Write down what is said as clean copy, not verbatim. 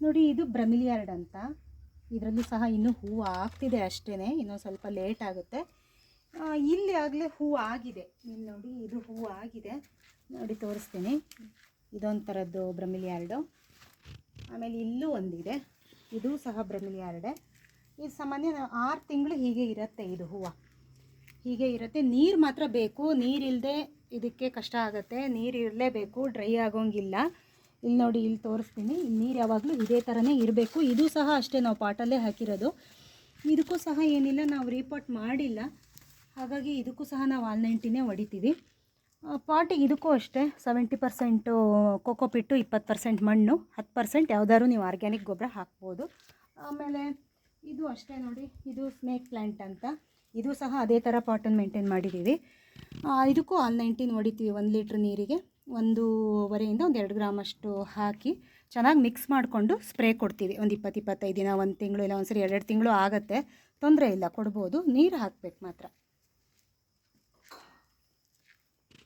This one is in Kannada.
ನೋಡಿ ಇದು ಬ್ರಮಿಲಿಯಾರ್ಡ್ ಅಂತ. ಇದರಲ್ಲೂ ಸಹ ಇನ್ನೂ ಹೂವು ಆಗ್ತಿದೆ ಅಷ್ಟೇ, ಇನ್ನೂ ಸ್ವಲ್ಪ ಲೇಟ್ ಆಗುತ್ತೆ. ಇಲ್ಲಿ ಆಗಲೇ ಹೂವು ಆಗಿದೆ, ಇಲ್ಲಿ ನೋಡಿ ಇದು ಹೂವು ಆಗಿದೆ ನೋಡಿ, ತೋರಿಸ್ತೀನಿ. ಇದೊಂಥರದ್ದು ಬ್ರಮಿಲಿಯಾರ್ಡು. ಆಮೇಲೆ ಇಲ್ಲೂ ಒಂದಿದೆ, ಇದು ಸಹ ಬ್ರಮಿಲಿಯಾರ್ಡೆ. ಇದು ಸಾಮಾನ್ಯ 6 ತಿಂಗಳು ಹೀಗೆ ಇರುತ್ತೆ, ಇದು ಹೂವು ಹೀಗೆ ಇರುತ್ತೆ. ನೀರು ಮಾತ್ರ ಬೇಕು, ನೀರಿಲ್ಲದೆ ಇದಕ್ಕೆ ಕಷ್ಟ ಆಗುತ್ತೆ, ನೀರು ಇರಲೇಬೇಕು, ಡ್ರೈ ಆಗೋಂಗಿಲ್ಲ. ಇಲ್ಲಿ ನೋಡಿ, ಇಲ್ಲಿ ತೋರಿಸ್ತೀನಿ, ಇಲ್ಲಿ ನೀರು ಯಾವಾಗಲೂ ಇದೇ ಥರನೇ ಇರಬೇಕು. ಇದು ಸಹ ಅಷ್ಟೇ, ನಾವು ಪಾಟಲ್ಲೇ ಹಾಕಿರೋದು. ಇದಕ್ಕೂ ಸಹ ಏನಿಲ್ಲ, ನಾವು ರೀಪಾಟ್ ಮಾಡಿಲ್ಲ, ಹಾಗಾಗಿ ಇದಕ್ಕೂ ಸಹ ನಾವು ಆಲ್-90ನೇ ಹೊಡಿತೀವಿ. ಪಾಟಿಗೆ ಇದಕ್ಕೂ ಅಷ್ಟೇ 70% ಕೋಕೋಪಿಟ್ಟು, 20% ಮಣ್ಣು, 10% ಯಾವುದಾದ್ರು ನೀವು ಆರ್ಗ್ಯಾನಿಕ್ ಗೊಬ್ಬರ ಹಾಕ್ಬೋದು. ಆಮೇಲೆ ಇದು ಅಷ್ಟೇ ನೋಡಿ, ಇದು ಸ್ನೇಕ್ ಪ್ಲ್ಯಾಂಟ್ ಅಂತ. ಇದು ಸಹ ಅದೇ ಥರ ಪಾಟನ್ನು ಮೇಂಟೈನ್ ಮಾಡಿದ್ದೀವಿ. ಇದಕ್ಕೂ ಆಲ್-19 ಹೊಡಿತೀವಿ. 1 ಲೀಟ್ರ್ ನೀರಿಗೆ 1.5 ಒಂದು 2 ಗ್ರಾಮ್ ಅಷ್ಟು ಹಾಕಿ ಚೆನ್ನಾಗಿ ಮಿಕ್ಸ್ ಮಾಡಿಕೊಂಡು ಸ್ಪ್ರೇ ಕೊಡ್ತೀವಿ. ಒಂದು 20-25 ದಿನ, 1 ತಿಂಗಳು, ಇಲ್ಲ ಒಂದ್ಸರಿ 2 ತಿಂಗಳು ಆಗುತ್ತೆ, ತೊಂದರೆ ಇಲ್ಲ, ಕೊಡ್ಬೋದು. ನೀರು ಹಾಕಬೇಕು ಮಾತ್ರ.